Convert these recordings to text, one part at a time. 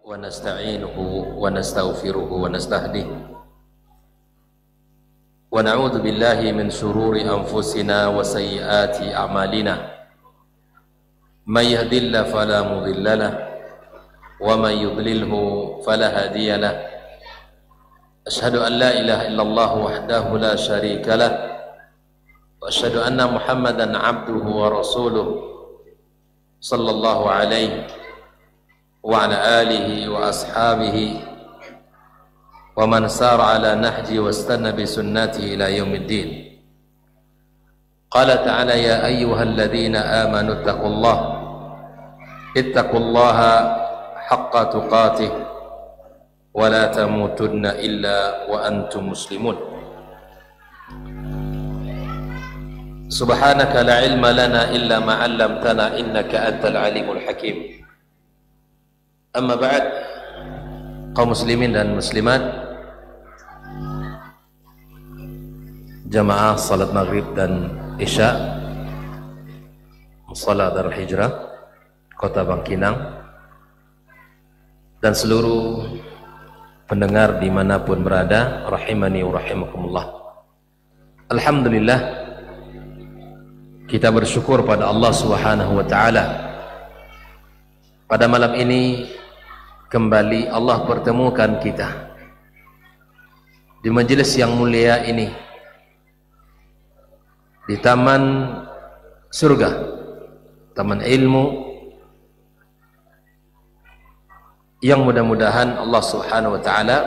ونستعينه ونستغفره ونستهديه ونعوذ بالله من شرور أنفسنا وسيئات أعمالنا من يهد الله فلا مضل له ومن يضلله فلا هادي له أشهد أن لا إله إلا الله وحده لا شريك له وأشهد أن محمدا عبده ورسوله صلى الله عليه وعلى آله وأصحابه ومن سار على نهجه واستنى بسنته إلى يوم الدين. قال تعالى: يا أيها الذين آمنوا اتقوا الله حق تقاته ولا تموتن إلا وأنتم مسلمون. سبحانك لا علم لنا إلا ما علمتنا إنك أنت العليم الحكيم. Amma ba'd, kaum muslimin dan muslimat, jamaah salat maghrib dan isya Musalla Darul Hijrah Kota Bangkinang, dan seluruh pendengar dimanapun berada, rahimani wa rahimakumullah. Alhamdulillah, kita bersyukur pada Allah Subhanahu wa ta'ala. Pada malam ini kembali Allah pertemukan kita di majelis yang mulia ini, di taman surga, taman ilmu, yang mudah-mudahan Allah Subhanahu wa ta'ala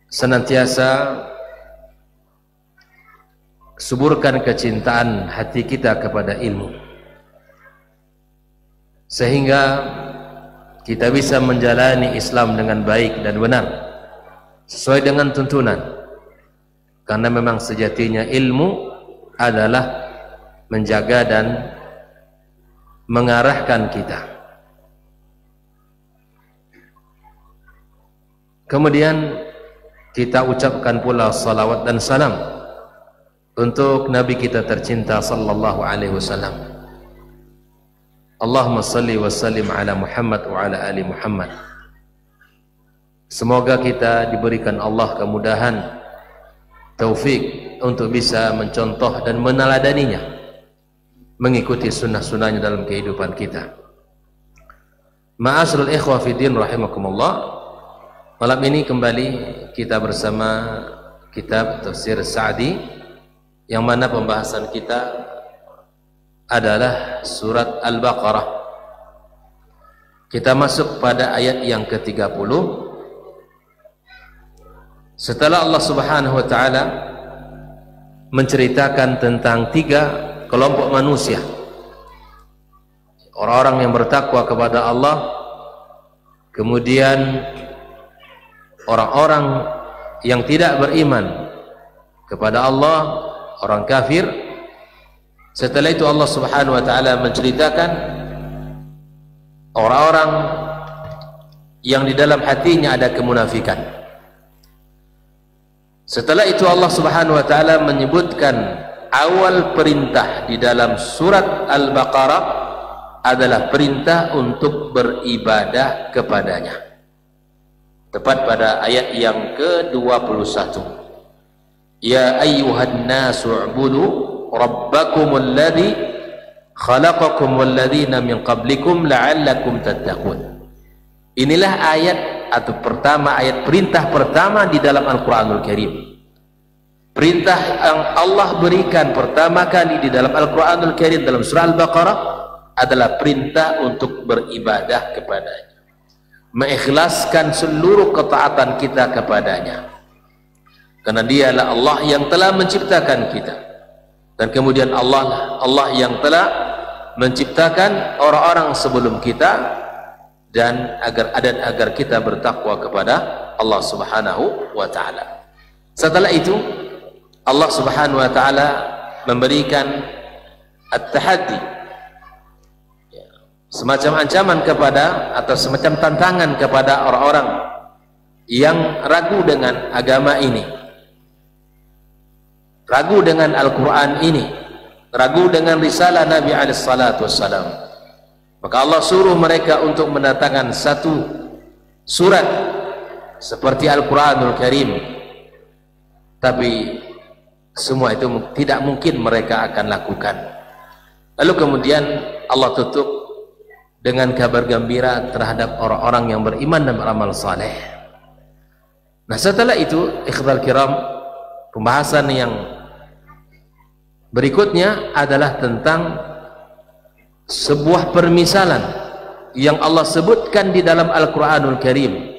senantiasa suburkan kecintaan hati kita kepada ilmu, sehingga kita bisa menjalani Islam dengan baik dan benar sesuai dengan tuntunan, karena memang sejatinya ilmu adalah menjaga dan mengarahkan kita. Kemudian kita ucapkan pula salawat dan salam untuk Nabi kita tercinta sallallahu alaihi wasallam. Allahumma salli wa sallim ala Muhammad wa ala ali Muhammad. Semoga kita diberikan Allah kemudahan, taufik untuk bisa mencontoh dan meneladaninya, mengikuti sunnah-sunnahnya dalam kehidupan kita. Ma'asyiral ikhwah fiddin rahimakumullah, malam ini kembali kita bersama kitab Tafsir Sa'di, yang mana pembahasan kita adalah surat Al-Baqarah. Kita masuk pada ayat yang ke-30 setelah Allah Subhanahu wa ta'ala menceritakan tentang 3 kelompok manusia, orang-orang yang bertakwa kepada Allah, kemudian orang-orang yang tidak beriman kepada Allah, orang kafir. Setelah itu Allah Subhanahu wa ta'ala menceritakan orang-orang yang di dalam hatinya ada kemunafikan. Setelah itu Allah Subhanahu wa ta'ala menyebutkan awal perintah di dalam surat Al-Baqarah adalah perintah untuk beribadah kepadanya, tepat pada ayat yang ke-21. Ya ayyuhan nasu u'budu rabbakumul ladzi khalaqakum wal ladzina min qablikum la'allakum tattaqun. Inilah ayat atau ayat perintah pertama di dalam Al-Qur'anul Karim. Perintah yang Allah berikan pertama kali di dalam Al-Qur'anul Karim dalam surah Al-Baqarah adalah perintah untuk beribadah kepadanya, mengikhlaskan seluruh ketaatan kita kepadanya, karena dialah Allah yang telah menciptakan kita. Dan kemudian Allah yang telah menciptakan orang-orang sebelum kita, dan agar kita bertakwa kepada Allah Subhanahu wa ta'ala. Setelah itu Allah Subhanahu wa ta'ala memberikan at-tahaddi, semacam ancaman kepada atau semacam tantangan kepada orang-orang yang ragu dengan agama ini, ragu dengan Al-Quran ini, ragu dengan risalah Nabi alaihissalatu wassalam. Maka Allah suruh mereka untuk mendatangkan satu surat seperti Al-Quranul Karim, tapi semua itu tidak mungkin mereka akan lakukan. Lalu kemudian Allah tutup dengan kabar gembira terhadap orang-orang yang beriman dan beramal saleh. Nah, setelah itu ikhwal kiram, pembahasan yang berikutnya adalah tentang sebuah permisalan yang Allah sebutkan di dalam Al-Quranul Karim.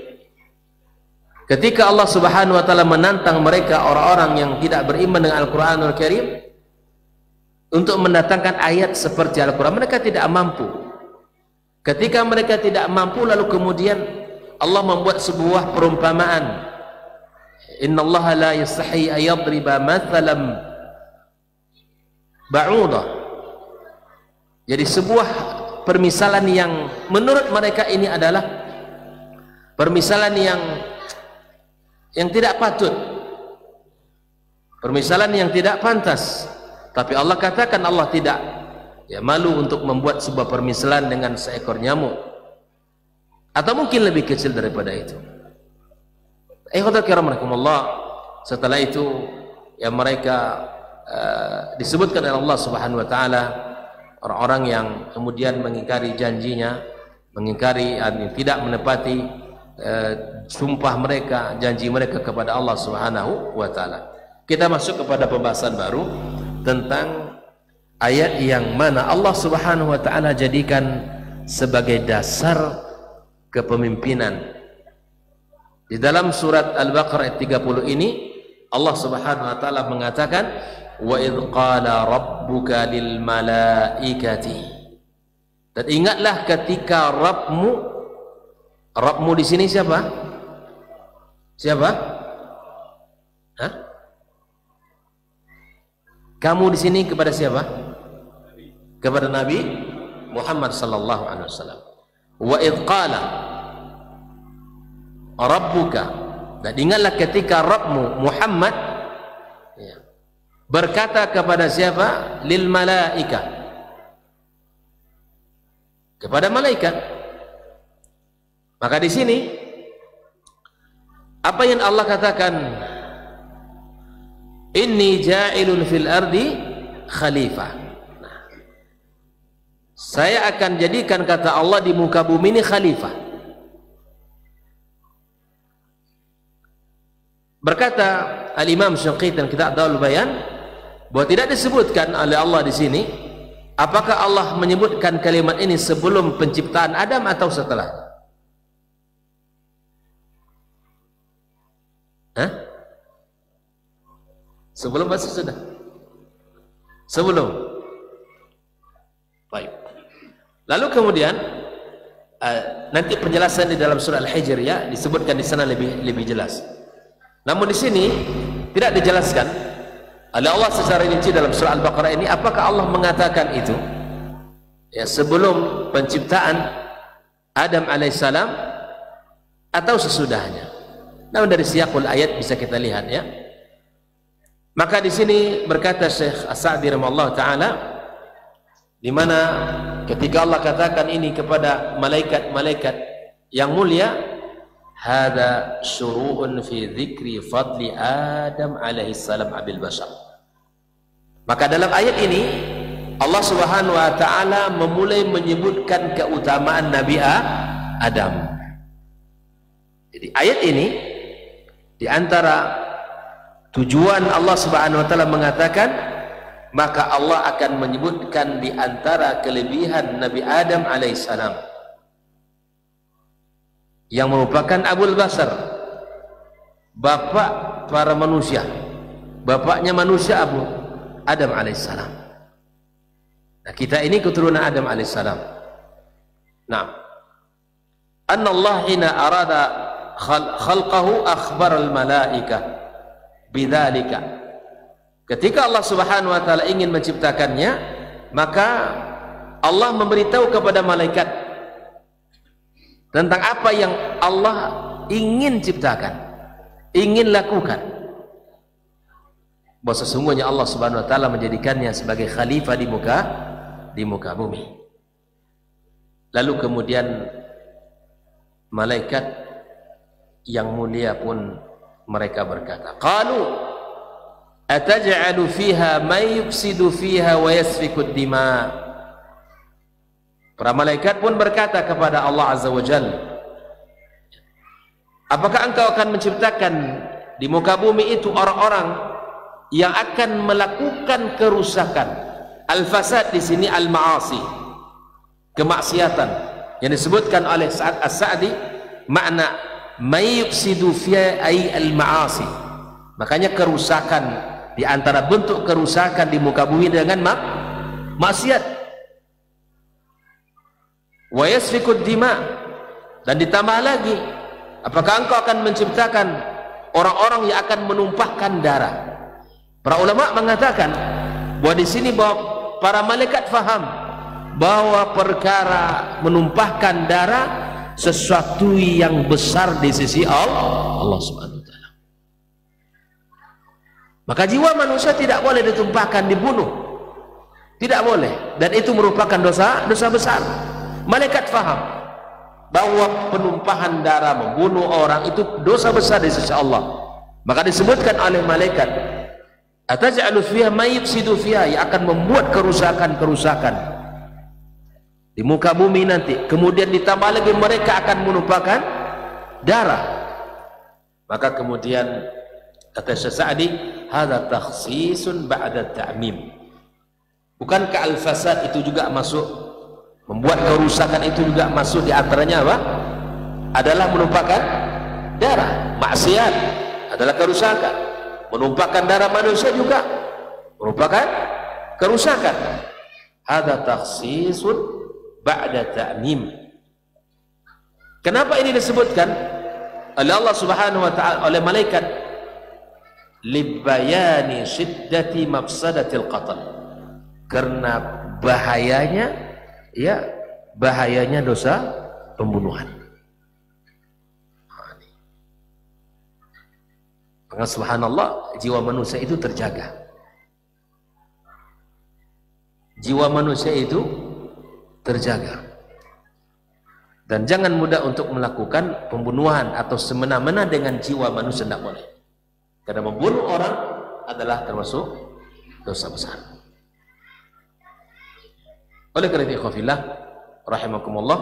Ketika Allah Subhanahu wa taala menantang mereka orang-orang yang tidak beriman dengan Al-Quranul Karim untuk mendatangkan ayat seperti Al-Quran, mereka tidak mampu. Ketika mereka tidak mampu, lalu kemudian Allah membuat sebuah perumpamaan. Innallaha la yastahi ayadriba mathalan ba'udah. Jadi sebuah permisalan yang menurut mereka ini adalah permisalan yang tidak patut, permisalan yang tidak pantas. Tapi Allah katakan Allah tidak malu untuk membuat sebuah permisalan dengan seekor nyamuk, atau mungkin lebih kecil daripada itu. Setelah itu mereka disebutkan oleh Allah Subhanahu wa taala orang-orang yang kemudian mengingkari janjinya, mengingkari tidak menepati sumpah mereka, janji mereka kepada Allah Subhanahu wa taala. Kita masuk kepada pembahasan baru tentang ayat yang mana Allah Subhanahu wa taala jadikan sebagai dasar kepemimpinan. Di dalam surat Al-Baqarah ayat 30 ini Allah Subhanahu wa taala mengatakan, wa idh qala rabbuka lil malaikati. Dan ingatlah ketika Rabbmu di sini siapa? Siapa? Hah? Kamu di sini kepada siapa? Kepada Nabi Muhammad sallallahu alaihi wasallam. Wa idh qala rabbuka, dan ingatlah ketika Rabbmu Muhammad berkata kepada siapa? Lil malaika, kepada malaikat. Maka di sini apa yang Allah katakan? Inni ja'ilun fil ardi khalifah. Nah, saya akan jadikan, kata Allah, di muka bumi ini khalifah. Berkata Al-Imam Syinqiti dan Kitab Adwaul Bayan bahwa tidak disebutkan oleh Allah di sini apakah Allah menyebutkan kalimat ini sebelum penciptaan Adam atau setelah. Hah? Sebelum atau sudah? Sebelum. Baik. Lalu kemudian nanti penjelasan di dalam surah Al-Hijr disebutkan di sana lebih jelas. Namun di sini tidak dijelaskan oleh Allah secara rinci dalam surah Al-Baqarah ini apakah Allah mengatakan itu sebelum penciptaan Adam alaihissalam atau sesudahnya. Namun dari siyaqul ayat bisa kita lihat Maka di sini berkata Syekh As-Sa'di rahimahullah taala, di mana ketika Allah katakan ini kepada malaikat-malaikat yang mulia, hada syuru'un fi dzikri fadli Adam alaihi salam abil bashar. Maka dalam ayat ini Allah Subhanahu wa taala memulai menyebutkan keutamaan Nabi Adam. Jadi ayat ini di antara tujuan Allah Subhanahu wa taala mengatakan, maka Allah akan menyebutkan di antara kelebihan Nabi Adam alaihissalam yang merupakan Abul Bashar, bapak para manusia, bapaknya manusia Adam alaihissalam. Nah, kita ini keturunan Adam alaihissalam. Nah, anna Allah hina arada khalqahu akhbar al malaikah bidzalika. Ketika Allah Subhanahu wa taala ingin menciptakannya, maka Allah memberitahu kepada malaikat tentang apa yang Allah ingin ciptakan, ingin lakukan. Bahwa sesungguhnya Allah Subhanahu wa taala menjadikannya sebagai khalifah di muka bumi. Lalu kemudian malaikat yang mulia pun mereka berkata, qalu ataj'alu fiha may yufsidu fiha wa yasfiku ad-dima. Para malaikat pun berkata kepada Allah Azza wa Jalla, apakah engkau akan menciptakan di muka bumi itu orang-orang yang akan melakukan kerusakan? Al-fasad di sini al-ma'asi, kemaksiatan yang disebutkan oleh Sa'ad As-Sa'di, makna may yufsidu fiha ay al-ma'asi. Makanya kerusakan, di antara bentuk kerusakan di muka bumi dengan maksiat. Wa yasfikud dima, dan ditambah lagi, apakah engkau akan menciptakan orang-orang yang akan menumpahkan darah? Para ulama mengatakan bahwa di sini bahwa para malaikat faham bahwa perkara menumpahkan darah sesuatu yang besar di sisi Allah Subhanahu wa taala. Maka jiwa manusia tidak boleh ditumpahkan, dibunuh. Tidak boleh, dan itu merupakan dosa besar. Malaikat faham bahwa penumpahan darah, membunuh orang itu dosa besar di sisi Allah. Maka disebutkan oleh malaikat, ataj'alu fiha may yufsidu fiha, yang akan membuat kerusakan-kerusakan di muka bumi nanti. Kemudian ditambah lagi mereka akan menumpahkan darah. Maka kemudian kata Syekh Sa'di, hadza takhsisun ba'da ta'mim. Bukankah al-fasad itu juga masuk, membuat kerusakan itu juga masuk di antaranya apa? Adalah menumpahkan darah. Maksiat adalah kerusakan. Menumpahkan darah manusia juga merupakan kerusakan. Hadza takhsisun ba'da ta'mim. Kenapa ini disebutkan oleh Allah Subhanahu wa taala, oleh malaikat? Libayani syiddati mafsadatil qatl. Karena bahayanya, ya, bahayanya dosa pembunuhan. Maka subhanallah, jiwa manusia itu terjaga. Jiwa manusia itu terjaga. Dan jangan mudah untuk melakukan pembunuhan atau semena-mena dengan jiwa manusia, tidak boleh. Karena membunuh orang adalah termasuk dosa besar. Oleh karena itu, ikhwafillah rahimakumullah,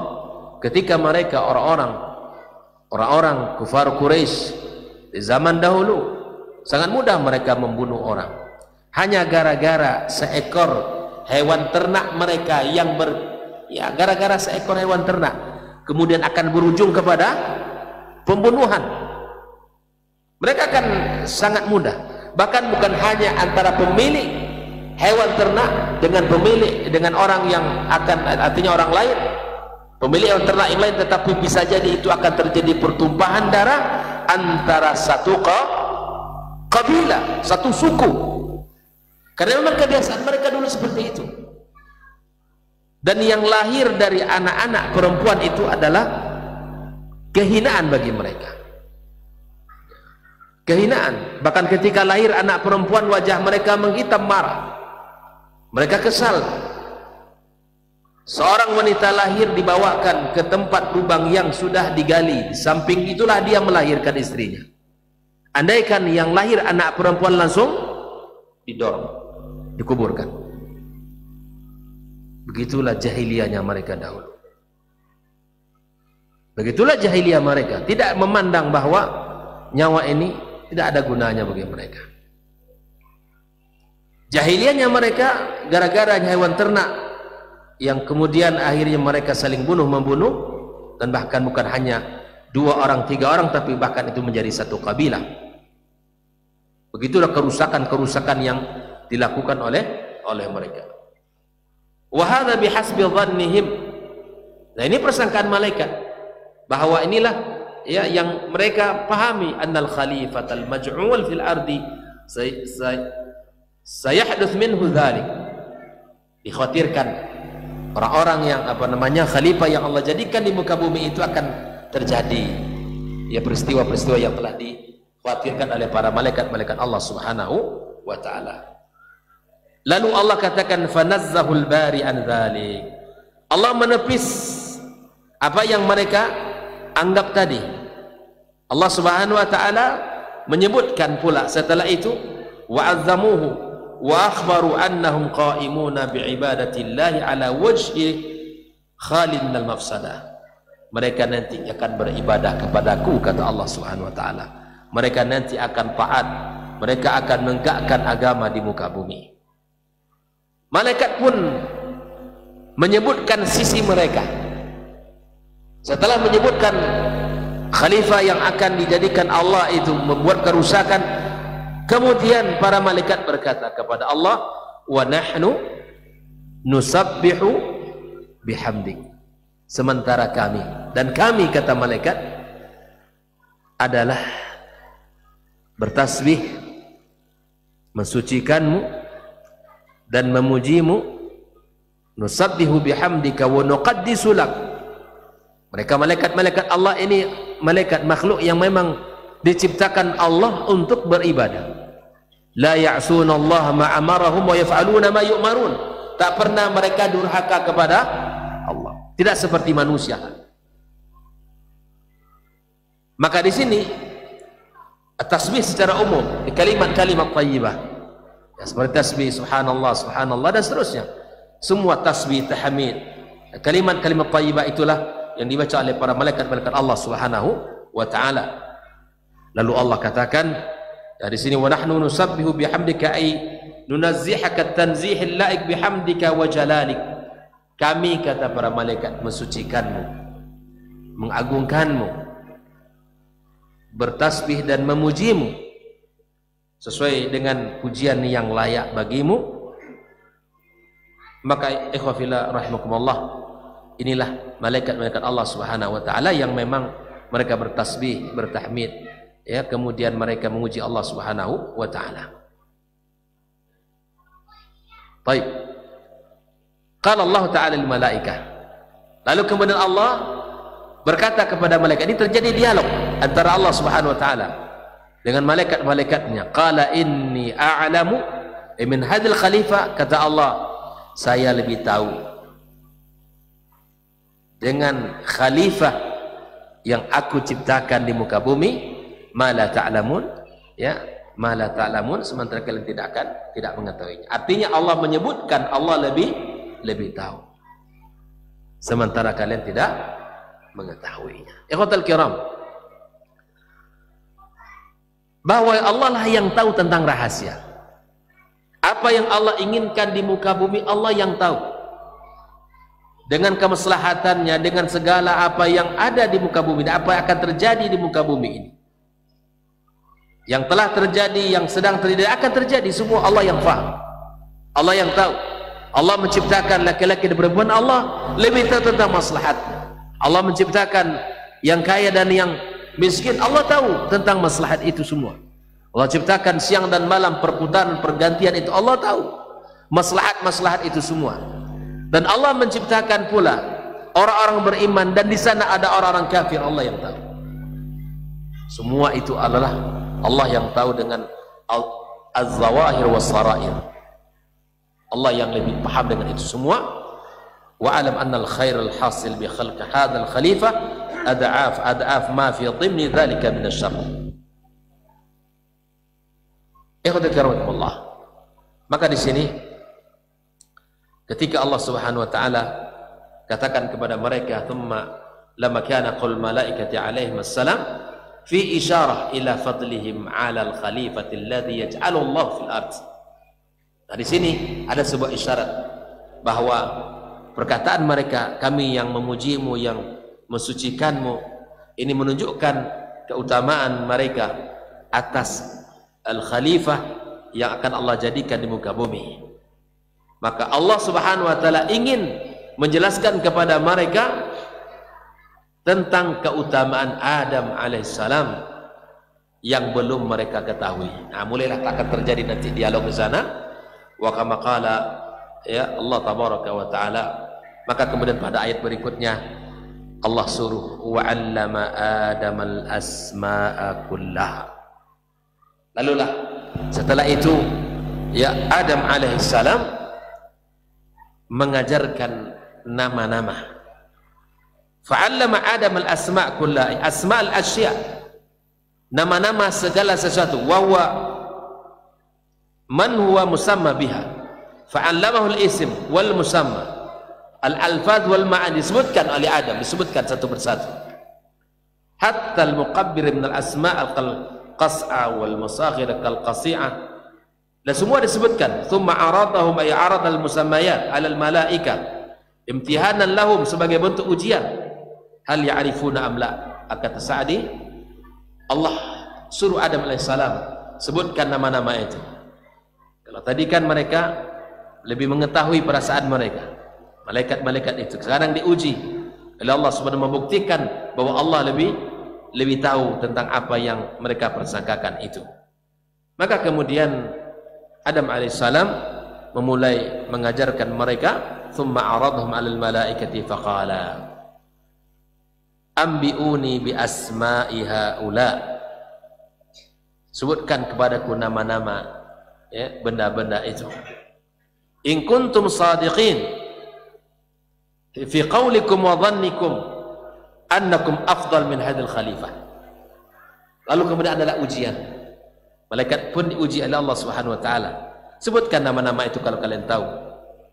ketika mereka orang-orang kufar Quraisy di zaman dahulu, sangat mudah mereka membunuh orang hanya gara-gara seekor hewan ternak mereka yang gara-gara seekor hewan ternak kemudian akan berujung kepada pembunuhan. Mereka akan sangat mudah, bahkan bukan hanya antara pemilik hewan ternak dengan orang yang akan, artinya orang lain, pemilik hewan ternak yang lain, tetapi bisa jadi itu akan terjadi pertumpahan darah antara satu kabilah, satu suku. Karena memang kebiasaan mereka dulu seperti itu. Dan yang lahir dari anak-anak perempuan itu adalah kehinaan bagi mereka. Kehinaan. Bahkan ketika lahir anak perempuan, wajah mereka menghitam marah. Mereka kesal. Seorang wanita lahir dibawakan ke tempat lubang yang sudah digali. Di samping itulah dia melahirkan istrinya. Andaikan yang lahir anak perempuan langsung didorong, dikuburkan. Begitulah jahiliyahnya mereka dahulu. Begitulah jahiliyah mereka. Tidak memandang bahwa nyawa ini tidak ada gunanya bagi mereka. Jahiliyahnya mereka gara-gara hewan ternak yang kemudian akhirnya mereka saling membunuh, dan bahkan bukan hanya 2 orang, 3 orang, tapi bahkan itu menjadi satu kabilah. Begitulah kerusakan-kerusakan yang dilakukan oleh mereka. Wa hadza bihasbi dhannihim. Nah, ini persangkaan malaikat bahwa inilah ya yang mereka pahami, annal khalifatal maj'ul fil ardi sayahduts minhu dzalik. Dikhawatirkan orang-orang yang khalifah yang Allah jadikan di muka bumi itu akan terjadi ya peristiwa-peristiwa yang telah dikhawatirkan oleh para malaikat Allah Subhanahu wa taala. Lalu Allah katakan fanazzahul bari an dzalik. Allah menepis apa yang mereka anggap tadi. Allah Subhanahu wa taala menyebutkan pula setelah itu, wa'azzamuhu wa akhbaru annahum qa'imuna bi'ibadatillahi ala wajhi khalin minal mafsadah. Mereka nanti akan beribadah kepadaku, kata Allah Subhanahu wa taala. Mereka nanti akan taat, mereka akan menegakkan agama di muka bumi. Malaikat pun menyebutkan sisi mereka. Setelah menyebutkan khalifah yang akan dijadikan Allah itu membuat kerusakan, kemudian para malaikat berkata kepada Allah, wa nahnu nusabbihu bihamdik, sementara kami, dan kami, kata malaikat, adalah bertasbih, mensucikanmu dan memujimu, nusabbihu bihamdika wa nuqaddisu lak. Mereka malaikat-malaikat Allah ini malaikat makhluk yang memang diciptakan Allah untuk beribadah. La ya'suna Allah ma amarahum wa yaf'aluna ma yu'marun. Tak pernah mereka durhaka kepada Allah, tidak seperti manusia. Maka di sini tasbih secara umum, kalimat-kalimat thayyibah, ya, seperti tasbih subhanallah, subhanallah, dan seterusnya. Semua tasbih, tahmid, kalimat-kalimat thayyibah itulah yang dibaca oleh para malaikat-malaikat Allah Subhanahu wa taala. Lalu Allah katakan dari sini, wa nahnu nusabbihu bihamdika ay nunazzihaka tanzihil laik bihamdika wa jalalik. Kami, kata para malaikat, mensucikanmu, mengagungkanmu, bertasbih dan memujimu sesuai dengan pujian yang layak bagimu. Maka ikhwafillah rahimakumullah, inilah malaikat-malaikat Allah Subhanahu wa taala yang memang mereka bertasbih, bertahmid, ya, kemudian mereka memuji Allah Subhanahu wa taala. Baik. Qala Allah taala lil malaikah. Lalu kemudian Allah berkata kepada malaikat, ini terjadi dialog antara Allah Subhanahu wa taala dengan malaikat-malaikatnya. Qala inni a'lamu min hadzal khalifah, kata Allah, saya lebih tahu dengan khalifah yang aku ciptakan di muka bumi, ma la ta'lamun, ya, ma la ta'lamun, sementara kalian tidak mengetahuinya. Artinya Allah menyebutkan Allah lebih tahu, sementara kalian tidak mengetahuinya. Ikhwatal kiram, bahwa Allah lah yang tahu tentang rahasia. Apa yang Allah inginkan di muka bumi, Allah yang tahu. Dengan kemaslahatannya, dengan segala apa yang ada di muka bumi, apa yang akan terjadi di muka bumi ini, yang telah terjadi, yang sedang terjadi, akan terjadi, semua Allah yang faham, Allah yang tahu. Allah menciptakan laki-laki dan perempuan, Allah lebih tahu tentang maslahatnya. Allah menciptakan yang kaya dan yang miskin, Allah tahu tentang maslahat itu semua. Allah ciptakan siang dan malam, perputaran, pergantian, itu Allah tahu maslahat-maslahat itu semua. Dan Allah menciptakan pula orang-orang beriman, dan di sana ada orang-orang kafir, Allah yang tahu. Semua itu adalah Allah yang tahu dengan az-zawahir was-sarair. Allah yang lebih paham dengan itu semua. Wa alam anna al-khairal hasil bi khalqi hadzal khalifah ad'af ma fi dhimni dzalika min asy-syarr. Ikhwatullah. Maka di sini ketika Allah Subhanahu wa taala katakan kepada mereka, thumma lama kana qul malaikati alaihim assalam, fi isyarah ila fadlihim 'ala al-khalifati alladhi yaj'alu Allah fil ard. Nah, di sini ada sebuah isyarat bahwa perkataan mereka, kami yang memujimu, yang mensucikanmu, ini menunjukkan keutamaan mereka atas al-khalifah yang akan Allah jadikan di muka bumi. Maka Allah Subhanahu wa taala ingin menjelaskan kepada mereka tentang keutamaan Adam alaihissalam yang belum mereka ketahui. Nah, mulailah akan terjadi nanti dialog di sana. Wa kama qala, ya, Allah tabaraka wa taala. Maka kemudian pada ayat berikutnya Allah suruh wa 'allama Adam al-asma'a kullaha. Lalulah setelah itu, ya, Adam alaihissalam mengajarkan nama-nama. Fa'allama Adam al-asma' kullaha, asma' al-asya', nama-nama segala sesuatu, wa huwa man huwa musamma biha. Fa'allamahu al-ism wal musamma, al-alfaz wal ma'ani, disebutkan oleh Adam, disebutkan satu persatu. Hatta al-muqabbir min al-asma' al-qas'a wal musaghir kal-qasi'ah, dan semua disebutkan. Thumma aradahum ay arad al-musammayat 'ala al-malaika imtihanan lahum, sebagai bentuk ujian. Hal ya'rifuna am la, kata Sa'di, Allah suruh Adam alaihissalam sebutkan nama-nama itu. Kalau tadi kan mereka lebih mengetahui perasaan mereka, malaikat-malaikat itu, sekarang diuji oleh Allah Subhanahu, membuktikan bahwa Allah lebih tahu tentang apa yang mereka persangkakan itu. Maka kemudian Adam alaihissalam memulai mengajarkan mereka. Thumma aradhum 'alal malaikati faqala ambi'uni bi asma'i haula, sebutkan kepadaku nama-nama, ya, benda-benda itu. In kuntum sadiqin fi qawlikum wa dhannikum annakum afdal min hadhil khalifah. Lalu kemudian adalah ujian. Malaikat pun diuji oleh Allah Subhanahu wa taala. Sebutkan nama-nama itu kalau kalian tahu.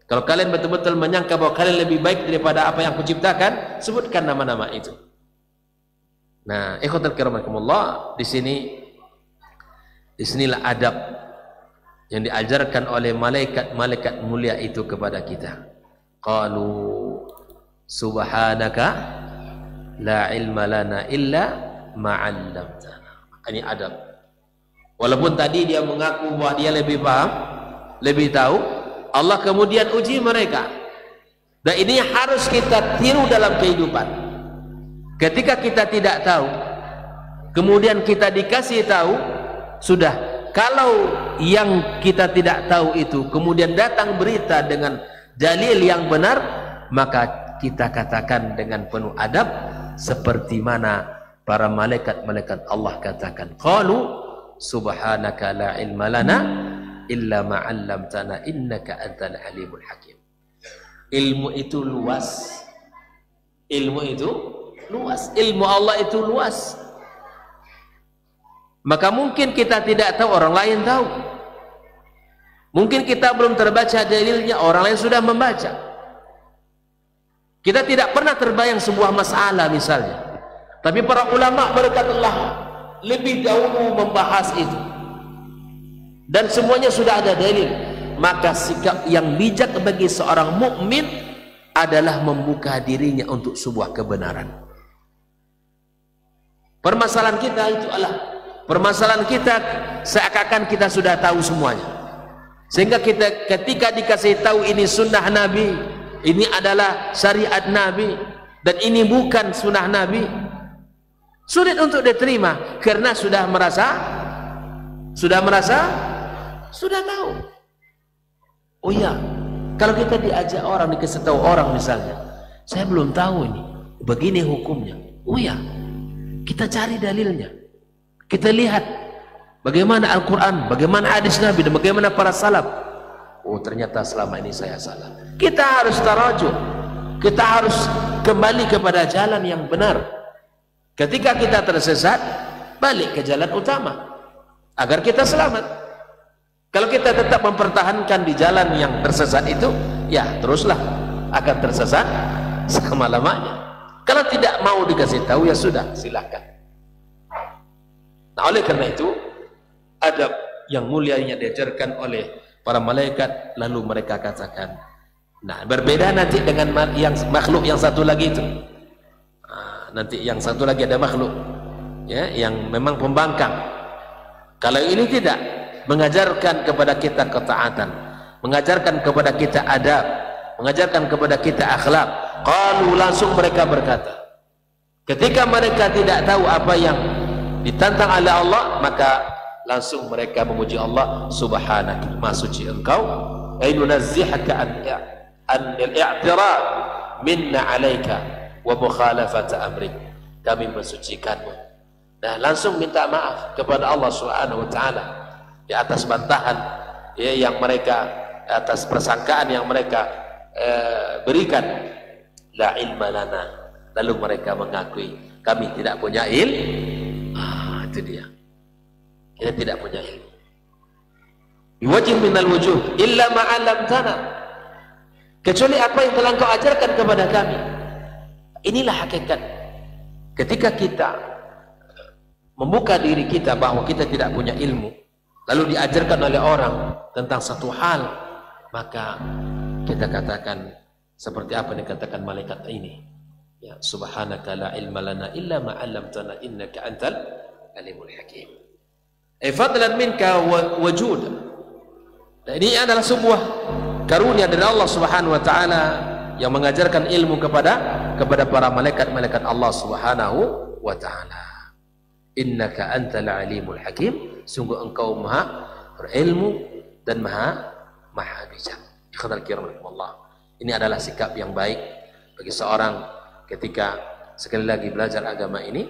Kalau kalian betul-betul menyangka bahwa kalian lebih baik daripada apa yang kuciptakan, sebutkan nama-nama itu. Nah, ikhwatul kiramakumullah, disinilah adab yang diajarkan oleh malaikat-malaikat mulia itu kepada kita. Qalu subhanaka la ilma lana illa ma'allamtana. Ini adab. Walaupun tadi dia mengaku bahwa dia lebih paham, lebih tahu, Allah kemudian uji mereka. Dan ini harus kita tiru dalam kehidupan. Ketika kita tidak tahu, kemudian kita dikasih tahu, sudah. Kalau yang kita tidak tahu itu kemudian datang berita dengan dalil yang benar, maka kita katakan dengan penuh adab seperti mana para malaikat-malaikat Allah katakan, qalu subhanaka la ilma lana illa ma 'allamtana innaka antal alimul hakim. Ilmu itu luas. Ilmu itu luas. Ilmu Allah itu luas. Maka mungkin kita tidak tahu, orang lain tahu. Mungkin kita belum terbaca dalilnya, orang lain sudah membaca. Kita tidak pernah terbayang sebuah masalah misalnya, tapi para ulama mereka telah lebih dahulu membahas itu dan semuanya sudah ada dalil. Maka sikap yang bijak bagi seorang mukmin adalah membuka dirinya untuk sebuah kebenaran. Permasalahan kita itu adalah permasalahan kita seakan-akan kita sudah tahu semuanya, sehingga kita ketika dikasih tahu ini sunnah Nabi, ini adalah syariat Nabi, dan ini bukan sunnah Nabi, sulit untuk diterima karena sudah tahu. Oh iya, kalau kita diajak orang, dikasih tahu orang misalnya, saya belum tahu ini, begini hukumnya. Oh iya, kita cari dalilnya, kita lihat bagaimana Al-Quran, bagaimana hadis Nabi, dan bagaimana para salaf. Oh ternyata selama ini saya salah. Kita harus tarajuh, kita harus kembali kepada jalan yang benar. Ketika kita tersesat, balik ke jalan utama agar kita selamat. Kalau kita tetap mempertahankan di jalan yang tersesat itu, ya teruslah akan tersesat selama-lamanya. Kalau tidak mau dikasih tahu, ya sudah, silakan. Nah, oleh karena itu adab yang mulia yang diajarkan oleh para malaikat, lalu mereka katakan, nah berbeda nanti dengan yang makhluk yang satu lagi itu. Nanti yang satu lagi ada makhluk, ya, yang memang pembangkang. Kalau ini tidak, mengajarkan kepada kita ketaatan, mengajarkan kepada kita adab, mengajarkan kepada kita akhlak. Qalu, langsung mereka berkata, ketika mereka tidak tahu apa yang ditantang oleh Allah, maka langsung mereka memuji Allah. Subhanaka, maha suci engkau, ay nunazzihaka an al-i'tirad minna alaika wa mukhalafata amrik, kami mensucikanmu. Nah, langsung minta maaf kepada Allah Subhanahu wa taala di atas bantahan, ya, yang mereka, atas persangkaan yang mereka berikan. La ilma lana Lalu mereka mengakui, kami tidak punya ilmu. Itu dia. Kita tidak punya ilmu. Wajib minal wujuh illa ma'alamtana, kecuali apa yang telah Engkau ajarkan kepada kami. Inilah hakikat. Ketika kita membuka diri kita bahwa kita tidak punya ilmu, lalu diajarkan oleh orang tentang satu hal, maka kita katakan seperti apa yang dikatakan malaikat ini, ya, subhanaka la ilma lana illa ma 'allamtana innaka antal alimul hakim. Fadlan minka wujud. Dan ini adalah sebuah karunia dari Allah Subhanahu wa taala yang mengajarkan ilmu kepada para malaikat-malaikat Allah Subhanahu wa taala. Innaka antal alimul hakim, sungguh engkau maha berilmu dan maha bijak. Ikhwatal kiram rahimakumullah. Ini adalah sikap yang baik bagi seorang ketika sekali lagi belajar agama ini.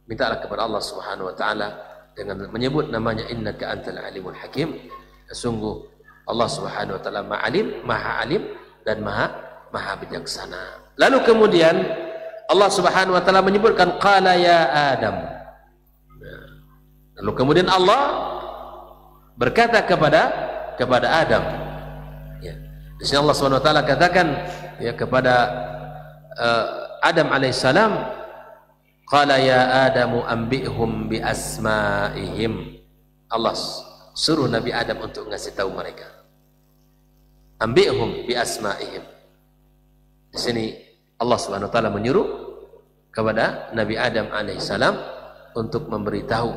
Mintalah kepada Allah Subhanahu wa taala dengan menyebut namanya innaka antal alimul hakim. Sungguh Allah Subhanahu wa taala maha alim dan maha bijaksana. Lalu kemudian Allah Subhanahu wa taala menyebutkan qala ya Adam. Lalu kemudian Allah berkata kepada Adam. Ya. Di sini Allah Subhanahu wa taala katakan ya kepada Adam alaihissalam, qala ya Adamu anbi'hum bi asma'ihim. Allah suruh Nabi Adam untuk ngasih tahu mereka. Anbi'hum bi asma'ihim. Di sini Allah Subhanahu wa taala menyuruh kepada Nabi Adam alaihissalam untuk memberitahu,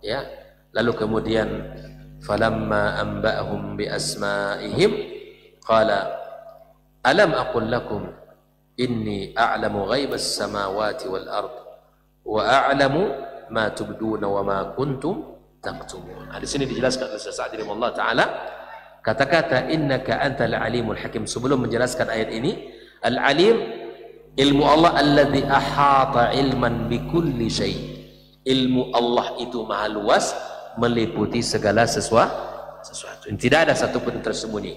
ya. Lalu kemudian falamma anba'hum bi asma'ihim qala alam aqul lakum inni a'lamu ghaibas samawati wal ard wa a'lamu ma tubduna wa ma kuntum taktumun. Di sini dijelaskan oleh Sa'di rahimahullah taala kata-kata innaka antal alimul hakim. Sebelum menjelaskan ayat ini, al-alim ilmu Allah alladzi ahata ilman bi kulli syai. Ilmu Allah itu maha luas, meliputi segala sesuatu. Tidak ada satupun yang tersembunyi.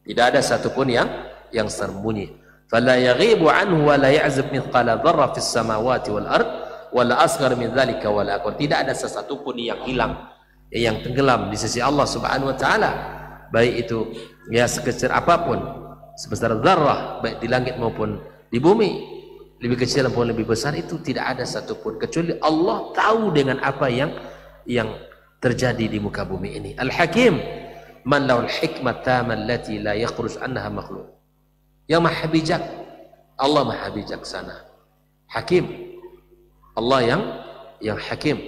Tidak ada satupun yang tersembunyi. Fala yaghibu anhu wa la ya'zib mithqala dzarra fis samawati wal ard wala asghar min dzalika wala akbar. Tidak ada sesuatu pun yang hilang, yang tenggelam di sisi Allah Subhanahu wa taala, baik itu ya sekecil apapun, sebesar zarrah, baik di langit maupun di bumi, lebih kecil maupun lebih besar, itu tidak ada satupun kecuali Allah tahu dengan apa yang terjadi di muka bumi ini. Al-Hakim man lahul hikmah tamah allati la yakhruj anha makhluq. Yang maha bijak, Allah maha bijaksana. Hakim, Allah yang hakim.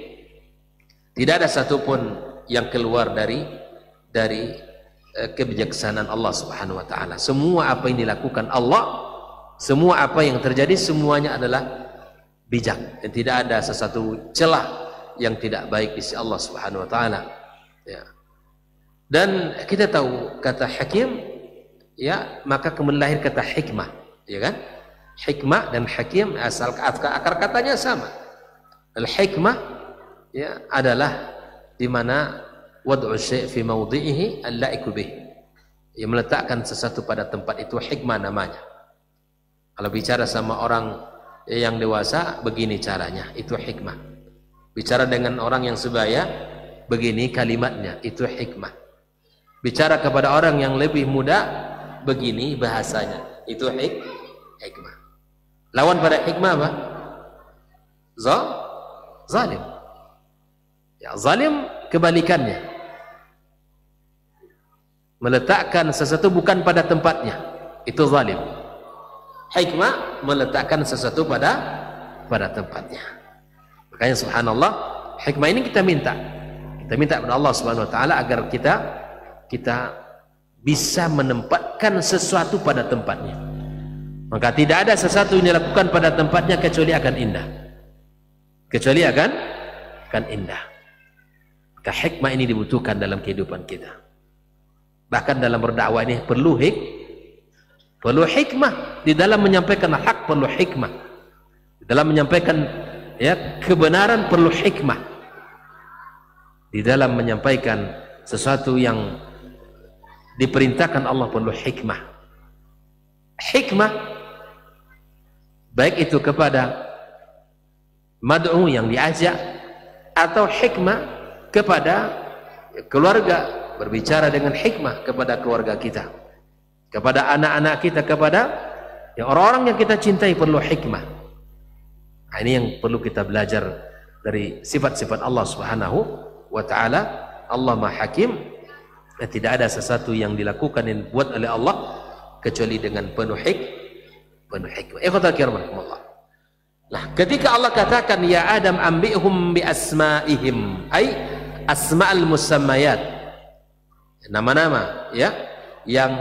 Tidak ada satupun yang keluar dari kebijaksanaan Allah Subhanahu wa taala. Semua apa yang dilakukan Allah, semua apa yang terjadi, semuanya adalah bijak dan tidak ada sesuatu celah yang tidak baik di sisi Allah Subhanahu wa taala. Ya. Dan kita tahu kata hakim, ya, maka kemudian lahir kata hikmah, ya kan? Hikmah dan hakim asal akar katanya sama. Al-hikmah ya adalah di mana wad'u syai' fi mawdhi'ihi al-la'iku bih. Ya, meletakkan sesuatu pada tempat itu hikmah namanya. Kalau bicara sama orang yang dewasa begini caranya, itu hikmah. Bicara dengan orang yang sebaya begini kalimatnya, itu hikmah. Bicara kepada orang yang lebih muda begini bahasanya, itu hikmah. Lawan pada hikmah apa? Zalim. Ya, zalim kebalikannya, meletakkan sesuatu bukan pada tempatnya, itu zalim. Hikmah meletakkan sesuatu pada tempatnya. Makanya subhanallah, hikmah ini kita minta kepada Allah Subhanahu wa taala agar kita bisa menempatkan sesuatu pada tempatnya. Maka tidak ada sesuatu yang dilakukan pada tempatnya kecuali akan indah. Indah. Maka hikmah ini dibutuhkan dalam kehidupan kita. Bahkan dalam berdakwah ini perlu hikmah. Di dalam menyampaikan hak perlu hikmah. Di dalam menyampaikan ya kebenaran perlu hikmah. Di dalam menyampaikan sesuatu yang diperintahkan Allah perlu hikmah. Hikmah baik itu kepada mad'u yang diajak atau hikmah kepada keluarga, berbicara dengan hikmah kepada keluarga kita, kepada anak-anak kita, kepada orang-orang yang kita cintai perlu hikmah. Nah, ini yang perlu kita belajar dari sifat-sifat Allah Subhanahu wa ta'ala. Allah Maha Hakim, dan tidak ada sesuatu yang dilakukan dan dibuat oleh Allah kecuali dengan penuh hikmah. Ikhwatal kiram rahimakumullah. Nah, ketika Allah katakan ya Adam ambihum bi asma'ihim, ay asma'al musammayat, nama-nama ya yang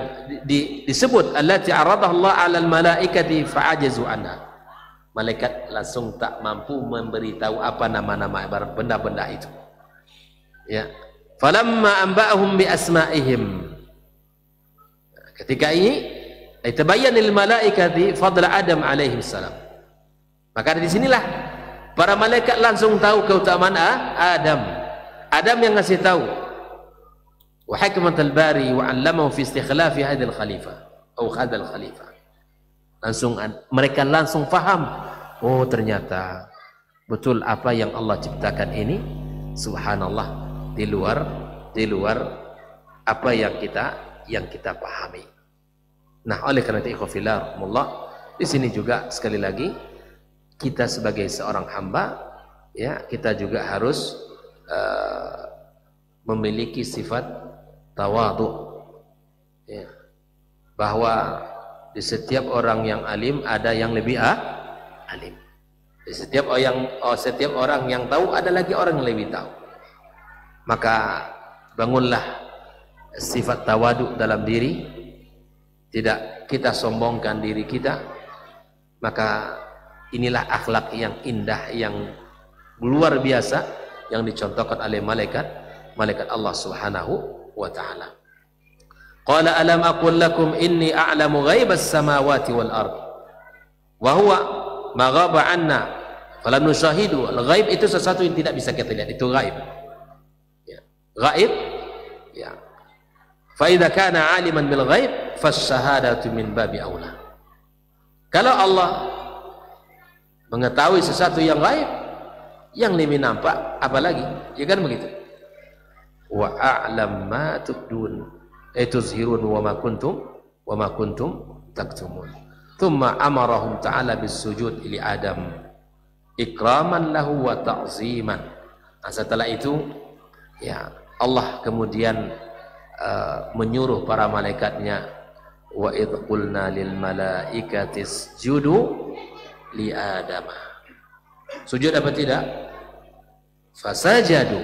disebut allati aradaha Allah 'alal malaikati fa'ajazu anha. Malaikat langsung tak mampu memberitahu apa nama-nama benda-benda itu. Ya. Falamma anba'ahum bi asma'ihim. Ketika ini tabayyanil malaikati fadla Adam alaihi salam. Maka di sinilah para malaikat langsung tahu keutamaan Adam. Adam yang ngasih tahu. Wa hikmatul bari wa 'allamahu fi istikhlafi hadzal khalifah atau hadzal khalifah. Langsung mereka langsung faham, oh ternyata betul apa yang Allah ciptakan ini, subhanallah, di luar apa yang kita pahami. Nah, oleh karena itu ikhwafillah di sini juga sekali lagi kita sebagai seorang hamba ya, kita juga harus memiliki sifat tawadhu ya, bahwa di setiap orang yang alim ada yang lebih alim, di setiap orang yang tahu ada lagi orang yang lebih tahu. Maka bangunlah sifat tawadhu dalam diri, tidak kita sombongkan diri kita. Maka inilah akhlak yang indah, yang luar biasa yang dicontohkan oleh malaikat Allah Subhanahu wa ta'ala. Qala alam aqul lakum inni a'lamu ghaibas samawati wal ard wa huwa ma ghaba 'anna falam nushahidu. Al-ghaib itu sesuatu yang tidak bisa kita lihat, itu ghaib. Ya. Ghaib ya. Fa idza kana 'aliman bil ghaib fas-shahadatu min babi aula. Kalau Allah mengetahui sesuatu yang gaib, yang lebih nampak apalagi, ya kan begitu. Wa a'lam ma tubdun tuzhirun wa ma kuntum taktumun. Thumma amarahum ta'ala bis-sujud li Adam ikraman lahu wa ta'ziman. Nah, setelah itu ya Allah kemudian menyuruh para malaikatnya, wa idh qulna lil malaikati isjudu li Adam. Sujud apa tidak? Fasajadu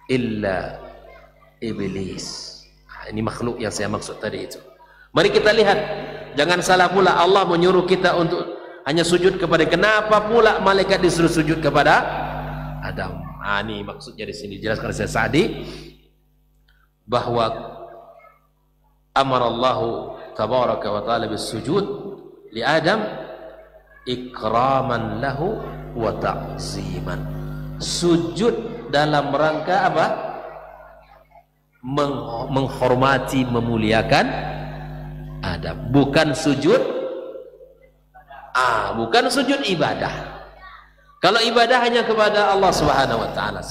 illa iblis. Nah, ini makhluk yang saya maksud tadi itu. Mari kita lihat, jangan salah pula Allah menyuruh kita untuk hanya sujud kepada, kenapa pula malaikat disuruh sujud kepada Adam? Nah, ini maksudnya di sini jelaskan oleh Sa'di bahwa amarallahu tabaraka wa ta'ala bis-sujud li Adam ikraman lahu wa ta'ziman. Sujud dalam rangka apa? Menghormati, memuliakan Adam, bukan sujud bukan sujud ibadah. Kalau ibadah hanya kepada Allah Subhanahu wa ta'ala.